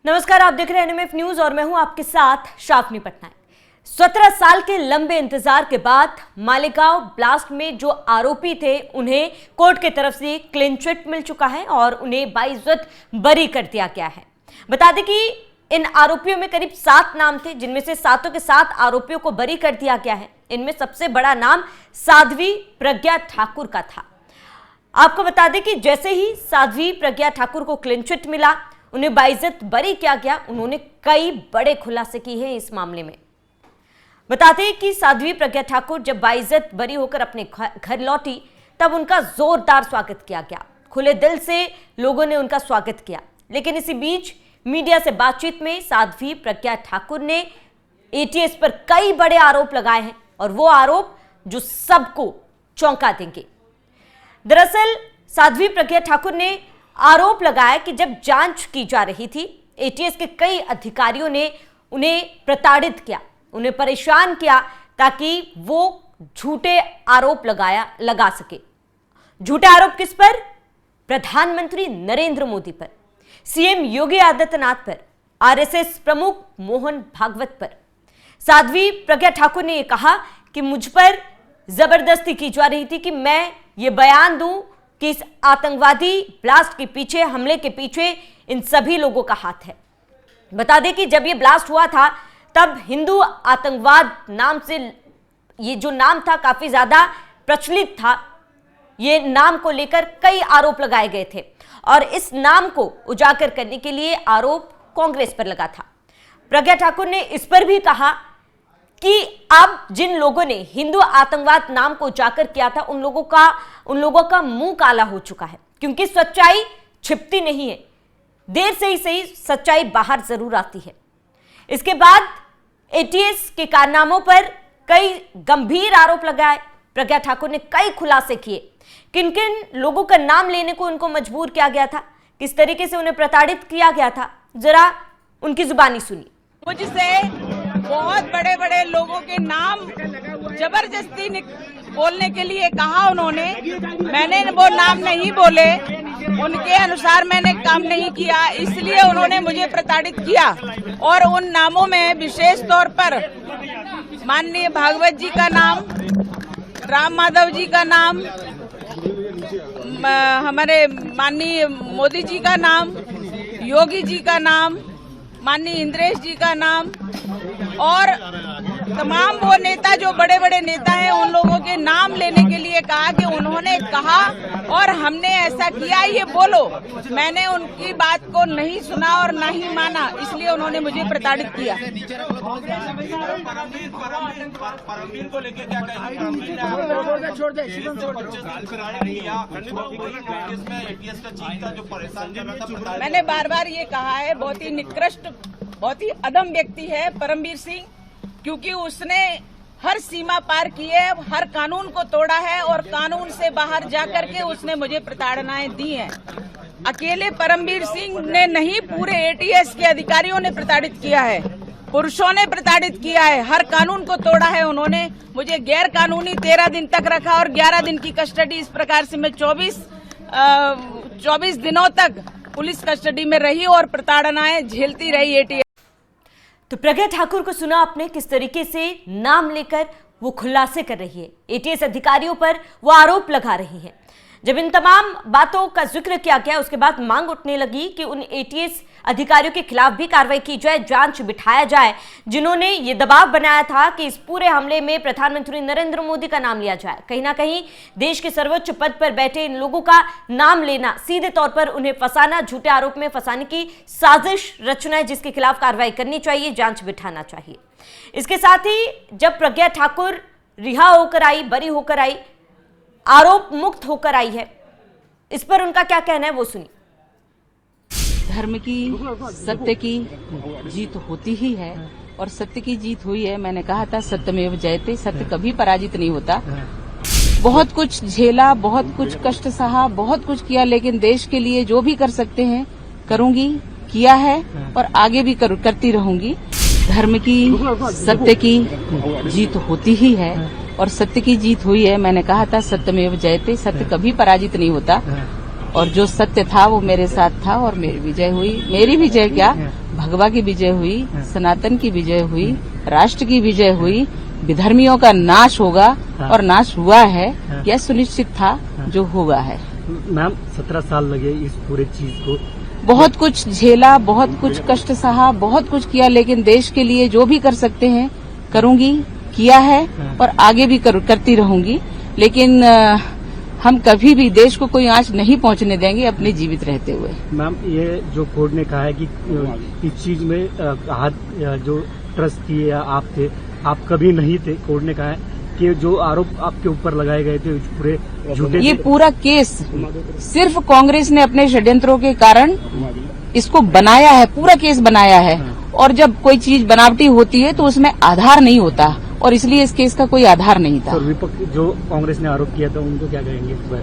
नमस्कार, आप देख रहे हैं एनएमएफ न्यूज और मैं हूं आपके साथ शाफनी पटनायक। 17 साल के लंबे इंतजार के बाद मालेगांव ब्लास्ट में जो आरोपी थे उन्हें कोर्ट की तरफ से क्लीन चिट मिल चुका है और उन्हें बाइज्जत बरी कर दिया गया है। बता दें कि इन आरोपियों में करीब 7 नाम थे, जिनमें से 7 के 7 आरोपियों को बरी कर दिया गया है। इनमें सबसे बड़ा नाम साध्वी प्रज्ञा ठाकुर का था। आपको बता दें कि जैसे ही साध्वी प्रज्ञा ठाकुर को क्लीन चिट मिला, उन्हें बाइज्जत बरी किया गया। उन्होंने कई बड़े खुलासे किए हैं इस मामले में। बताते हैं कि साध्वी प्रज्ञा ठाकुर जब बाइज्जत बरी होकर अपने घर लौटी, तब उनका जोरदार स्वागत किया गया। खुले दिल से लोगों ने उनका स्वागत किया। लेकिन इसी बीच मीडिया से बातचीत में साध्वी प्रज्ञा ठाकुर ने एटीएस पर कई बड़े आरोप लगाए हैं और वो आरोप जो सबको चौंका देंगे। दरअसल साध्वी प्रज्ञा ठाकुर ने आरोप लगाया कि जब जांच की जा रही थी, एटीएस के कई अधिकारियों ने उन्हें प्रताड़ित किया, उन्हें परेशान किया ताकि वो झूठे आरोप लगा सके। झूठे आरोप किस पर? प्रधानमंत्री नरेंद्र मोदी पर, सीएम योगी आदित्यनाथ पर, आरएसएस प्रमुख मोहन भागवत पर। साध्वी प्रज्ञा ठाकुर ने यह कहा कि मुझ पर जबरदस्ती की जा रही थी कि मैं ये बयान दूं कि इस आतंकवादी ब्लास्ट के पीछे, हमले के पीछे इन सभी लोगों का हाथ है। बता दें कि जब ये ब्लास्ट हुआ था, तब हिंदू आतंकवाद नाम से ये जो नाम था काफी ज्यादा प्रचलित था। ये नाम को लेकर कई आरोप लगाए गए थे और इस नाम को उजागर करने के लिए आरोप कांग्रेस पर लगा था। प्रज्ञा ठाकुर ने इस पर भी कहा कि अब जिन लोगों ने हिंदू आतंकवाद नाम को उजागर किया था, उन लोगों का मुंह काला हो चुका है, क्योंकि सच्चाई छिपती नहीं है। देर से ही सही सच्चाई बाहर जरूर आती है। इसके बाद एटीएस के कारनामों पर कई गंभीर आरोप लगाए। प्रज्ञा ठाकुर ने कई खुलासे किए। किन किन लोगों का नाम लेने को उनको मजबूर किया गया था, किस तरीके से उन्हें प्रताड़ित किया गया था, जरा उनकी जुबानी सुनिए। मुझसे बहुत बड़े बड़े लोगों के नाम जबरदस्ती बोलने के लिए कहा उन्होंने। मैंने वो नाम नहीं बोले, उनके अनुसार मैंने काम नहीं किया, इसलिए उन्होंने मुझे प्रताड़ित किया। और उन नामों में विशेष तौर पर माननीय भागवत जी का नाम, राम माधव जी का नाम, हमारे माननीय मोदी जी का नाम, योगी जी का नाम, माननीय इंद्रेश जी का नाम और तमाम वो नेता जो बड़े बड़े नेता हैं, उन लोगों के नाम लेने के लिए कहा कि उन्होंने कहा और हमने ऐसा किया, ये बोलो। मैंने उनकी बात को नहीं सुना और ना ही माना, इसलिए उन्होंने मुझे प्रताड़ित किया। परमवीर को लेकर क्या कहेंगे? मैंने बार बार ये कहा है, बहुत ही निकृष्ट, बहुत ही अधम व्यक्ति है परमवीर सिंह, क्योंकि उसने हर सीमा पार की है, हर कानून को तोड़ा है और कानून से बाहर जाकर के उसने मुझे प्रताड़नाएं दी हैं। अकेले परमवीर सिंह ने नहीं, पूरे एटीएस के अधिकारियों ने प्रताड़ित किया है, पुरुषों ने प्रताड़ित किया है, हर कानून को तोड़ा है। उन्होंने मुझे गैर कानूनी 13 दिन तक रखा और 11 दिन की कस्टडी। इस प्रकार से मैं 24 दिनों तक पुलिस कस्टडी में रही और प्रताड़नाएं झेलती रही एटीएस। तो प्रज्ञा ठाकुर को सुना आपने किस तरीके से नाम लेकर वो खुलासे कर रही है, एटीएस अधिकारियों पर वो आरोप लगा रही है। जब इन तमाम बातों का जिक्र किया गया, उसके बाद मांग उठने लगी कि उन एटीएस अधिकारियों के खिलाफ भी कार्रवाई की जाए, जांच बिठाया जाए, जिन्होंने ये दबाव बनाया था कि इस पूरे हमले में प्रधानमंत्री नरेंद्र मोदी का नाम लिया जाए। कहीं ना कहीं देश के सर्वोच्च पद पर बैठे इन लोगों का नाम लेना, सीधे तौर पर उन्हें फंसाना, झूठे आरोप में फंसाने की साजिश रचना है, जिसके खिलाफ कार्रवाई करनी चाहिए, जांच बिठाना चाहिए। इसके साथ ही जब प्रज्ञा ठाकुर रिहा होकर आई, बरी होकर आई, आरोप मुक्त होकर आई है, इस पर उनका क्या कहना है वो सुनिए। धर्म की, सत्य की जीत होती ही है और सत्य की जीत हुई है। मैंने कहा था सत्यमेव जयते, सत्य कभी पराजित नहीं होता। बहुत कुछ झेला, बहुत कुछ कष्ट सहा, बहुत कुछ किया, लेकिन देश के लिए जो भी कर सकते हैं करूंगी, किया है और आगे भी करती रहूंगी। धर्म की, सत्य की जीत होती ही है और सत्य की जीत हुई है। मैंने कहा था सत्यमेव जयते, सत्य कभी पराजित नहीं होता और जो सत्य था वो मेरे साथ था और मेरी विजय हुई। मेरी विजय क्या, भगवा की विजय हुई, सनातन की विजय हुई, राष्ट्र की विजय हुई, विधर्मियों का नाश होगा और नाश हुआ है, यह सुनिश्चित था, जो हुआ है। मैम 17 साल लगे इस पूरे चीज को, बहुत कुछ झेला, बहुत कुछ कष्ट सहा, बहुत कुछ किया, लेकिन देश के लिए जो भी कर सकते हैं करूंगी, किया है और आगे भी करती रहूंगी। लेकिन हम कभी भी देश को कोई आंच नहीं पहुंचने देंगे अपने जीवित रहते हुए। मैम ये जो कोर्ट ने कहा है कि इस चीज में हाथ जो ट्रस्टी या आप थे, आप कभी नहीं थे। कोर्ट ने कहा है कि जो आरोप आपके ऊपर लगाए गए थे पूरे झूठे, ये पूरा केस सिर्फ कांग्रेस ने अपने षड्यंत्रों के कारण इसको बनाया है, पूरा केस बनाया है। और जब कोई चीज बनावटी होती है तो उसमें आधार नहीं होता, और इसलिए इस केस का कोई आधार नहीं था। तो विपक्ष जो कांग्रेस ने आरोप किया था उनको क्या कहेंगे इस बार?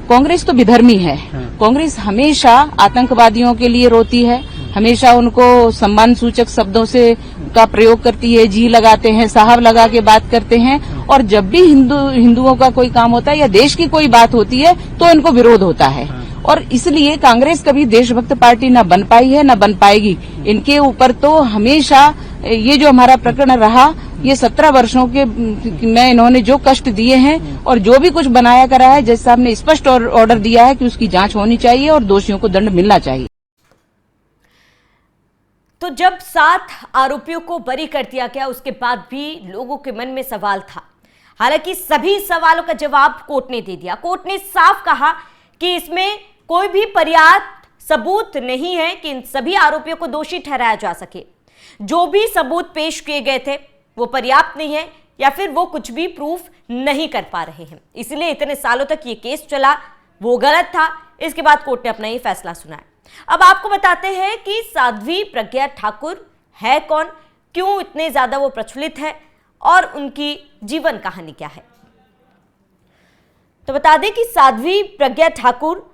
कांग्रेस तो विधर्मी है। कांग्रेस हमेशा आतंकवादियों के लिए रोती है, हमेशा उनको सम्मान सूचक शब्दों से का प्रयोग करती है, जी लगाते हैं, साहब लगा के बात करते हैं। और जब भी हिंदुओं का कोई काम होता है या देश की कोई बात होती है तो इनको विरोध होता है। और इसलिए कांग्रेस कभी देशभक्त पार्टी न बन पाई है, न बन पाएगी। इनके ऊपर तो हमेशा ये जो हमारा प्रकरण रहा, ये 17 वर्षों के में इन्होंने जो कष्ट दिए हैं और जो भी कुछ बनाया करा है, जज साहब ने स्पष्ट ऑर्डर दिया है कि उसकी जांच होनी चाहिए और दोषियों को दंड मिलना चाहिए। तो जब 7 आरोपियों को बरी कर दिया गया, उसके बाद भी लोगों के मन में सवाल था। हालांकि सभी सवालों का जवाब कोर्ट ने दे दिया। कोर्ट ने साफ कहा कि इसमें कोई भी पर्याप्त सबूत नहीं है कि इन सभी आरोपियों को दोषी ठहराया जा सके। जो भी सबूत पेश किए गए थे वो पर्याप्त नहीं है, या फिर वो कुछ भी प्रूफ नहीं कर पा रहे हैं। इसलिए इतने सालों तक ये केस चला, वो गलत था। इसके बाद कोर्ट ने अपना ये फैसला सुनाया। अब आपको बताते हैं कि साध्वी प्रज्ञा ठाकुर है कौन, क्यों इतने ज्यादा वो प्रचलित है और उनकी जीवन कहानी क्या है। तो बता दें कि साध्वी प्रज्ञा ठाकुर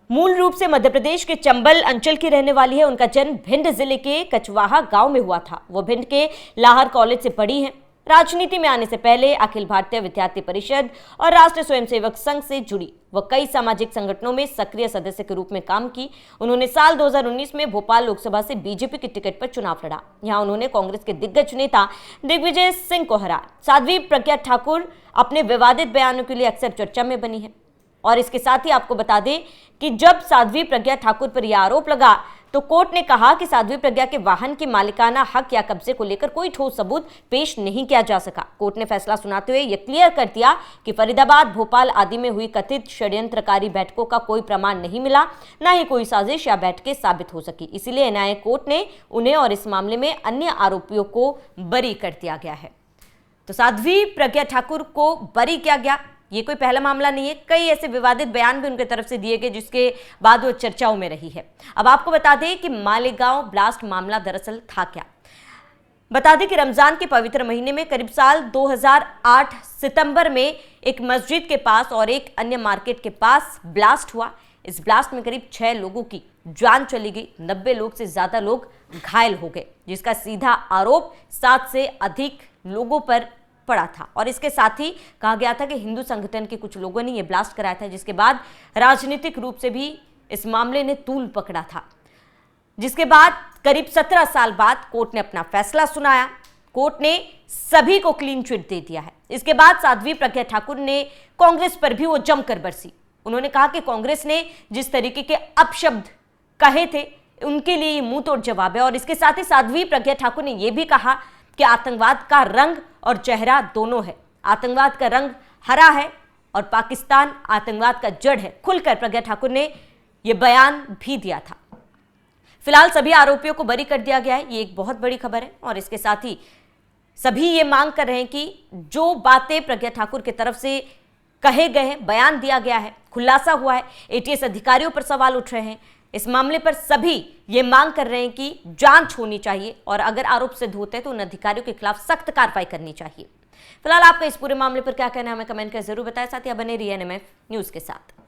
मूल रूप से मध्य प्रदेश के चंबल अंचल की रहने वाली है। उनका जन्म भिंड जिले के कचवाहा गांव में हुआ था। वो भिंड के लाहर कॉलेज से पढ़ी हैं। राजनीति में आने से पहले अखिल भारतीय विद्यार्थी परिषद और राष्ट्रीय स्वयंसेवक संघ से जुड़ी वह कई सामाजिक संगठनों में सक्रिय सदस्य के रूप में काम की। उन्होंने साल 2019 में भोपाल लोकसभा से बीजेपी की टिकट पर चुनाव लड़ा। यहां उन्होंने कांग्रेस के दिग्गज नेता दिग्विजय सिंह को हराया। साध्वी प्रज्ञा ठाकुर अपने विवादित बयानों के लिए अक्सर चर्चा में बनी है। और इसके साथ ही आपको बता दें कि जब साध्वी प्रज्ञा ठाकुर पर यह आरोप लगा तो कोर्ट ने कहा कि साध्वी प्रज्ञा के वाहन की मालिकाना हक या कब्जे को लेकर कोई ठोस सबूत पेश नहीं किया जा सका। कोर्ट ने फैसला सुनाते हुए यह क्लियर कर दिया कि फरीदाबाद, भोपाल आदि में हुई कथित षड्यंत्रकारी बैठकों का कोई प्रमाण नहीं मिला, न ही कोई साजिश या बैठकें साबित हो सकी। इसीलिए न्यायिक कोर्ट ने उन्हें और इस मामले में अन्य आरोपियों को बरी कर दिया गया है। तो साध्वी प्रज्ञा ठाकुर को बरी किया गया। ये कोई पहला मामला नहीं है, कई ऐसे विवादित बयान भी उनके तरफ से दिए गए जिसके बाद वो चर्चाओं में रही है। अब आपको बता दें कि मालेगांव ब्लास्ट मामला दरअसल था क्या। बता दें कि रमजान के पवित्र महीने में करीब साल 2008 सितंबर में एक मस्जिद के पास और एक अन्य मार्केट के पास ब्लास्ट हुआ। इस ब्लास्ट में करीब 6 लोगों की जान चली गई, 90 लोग से ज्यादा लोग घायल हो गए, जिसका सीधा आरोप 7 से अधिक लोगों पर पड़ा था। और इसके साथ ही कहा गया था कि हिंदू संगठन के कुछ लोगों ने यह ब्लास्ट कराया था, जिसके बाद राजनीतिक रूप से भी इस मामले ने तूल पकड़ा था। जिसके बाद करीब 17 साल बाद कोर्ट ने अपना फैसला सुनाया। कोर्ट ने सभी को क्लीन चिट दे दिया है। इसके बाद साध्वी प्रज्ञा ठाकुर ने कांग्रेस पर भी वो जमकर बरसी। उन्होंने कहा कि कांग्रेस ने जिस तरीके के अपशब्द कहे थे उनके लिए ये मुंह तोड़ जवाब है। और इसके साथ ही साध्वी प्रज्ञा ठाकुर ने यह भी कहा कि आतंकवाद का रंग और चेहरा दोनों है। आतंकवाद का रंग हरा है और पाकिस्तान आतंकवाद का जड़ है। खुलकर प्रज्ञा ठाकुर ने यह बयान भी दिया था। फिलहाल सभी आरोपियों को बरी कर दिया गया है। ये एक बहुत बड़ी खबर है। और इसके साथ ही सभी ये मांग कर रहे हैं कि जो बातें प्रज्ञा ठाकुर की तरफ से कहे गए हैं, बयान दिया गया है, खुलासा हुआ है, एटीएस अधिकारियों पर सवाल उठ रहे हैं। इस मामले पर सभी ये मांग कर रहे हैं कि जांच होनी चाहिए और अगर आरोप सिद्ध होते हैं तो उन अधिकारियों के खिलाफ सख्त कार्रवाई करनी चाहिए। फिलहाल आपका इस पूरे मामले पर क्या कहना है, हमें कमेंट कर जरूर बताएं। साथ ही बने रहिए NMF न्यूज के साथ।